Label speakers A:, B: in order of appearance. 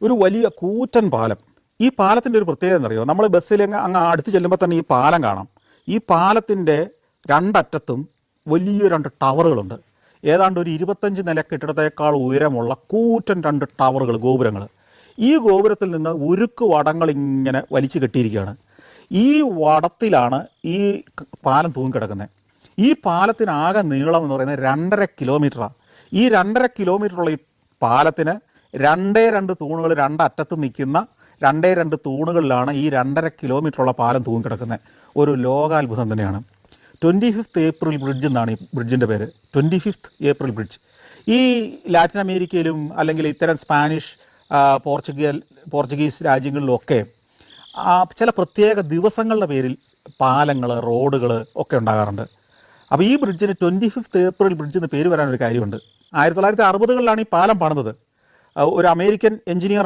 A: ഒരു വലിയ കൂറ്റൻ പാലം. ഈ പാലത്തിൻ്റെ ഒരു പ്രത്യേകത എന്നറിയോ? നമ്മൾ ബസ്സിൽ അങ്ങ് അടുത്ത് ചെല്ലുമ്പോൾ തന്നെ ഈ പാലം കാണാം. ഈ പാലത്തിൻ്റെ രണ്ടറ്റത്തും വലിയ 2 ടവറുകളുണ്ട്. ഏതാണ്ട് ഒരു 25 നില കെട്ടിടത്തേക്കാൾ ഉയരമുള്ള കൂറ്റൻ 2 ടവറുകൾ, ഗോപുരങ്ങൾ. ഈ ഗോപുരത്തിൽ നിന്ന് ഉരുക്ക് വടങ്ങൾ ഇങ്ങനെ വലിച്ചു കെട്ടിയിരിക്കുകയാണ്. ഈ വടത്തിലാണ് ഈ പാലം തൂങ്ങിക്കിടക്കുന്നത്. ഈ പാലത്തിനാകെ നീളം എന്ന് പറയുന്നത് 2.5 കിലോമീറ്ററാണ്. ഈ 2.5 കിലോമീറ്ററുള്ള ഈ പാലത്തിന് 2 തൂണുകൾ, 2 അറ്റത്ത് നിൽക്കുന്ന 2 തൂണുകളിലാണ് ഈ 2.5 കിലോമീറ്ററുള്ള പാലം തൂങ്ങിക്കിടക്കുന്നത്. ഒരു ലോകാത്ഭുതം തന്നെയാണ്. 25th ഏപ്രിൽ ബ്രിഡ്ജ് എന്നാണ് ഈ ബ്രിഡ്ജിൻ്റെ പേര്. 25th April bridge. ഈ ലാറ്റിൻ അമേരിക്കയിലും അല്ലെങ്കിൽ ഇത്തരം സ്പാനിഷ്, പോർച്ചുഗീസ് രാജ്യങ്ങളിലൊക്കെ ചില പ്രത്യേക ദിവസങ്ങളുടെ പേരിൽ പാലങ്ങൾ, റോഡുകൾ ഒക്കെ ഉണ്ടാകാറുണ്ട്. അപ്പോൾ ഈ ബ്രിഡ്ജിന് 25th ഏപ്രിൽ ബ്രിഡ്ജ് എന്ന് പേര് വരാനൊരു കാര്യമുണ്ട്. 1960കളിലാണ് ഈ പാലം പണിതത്. ഒരു അമേരിക്കൻ എഞ്ചിനീയർ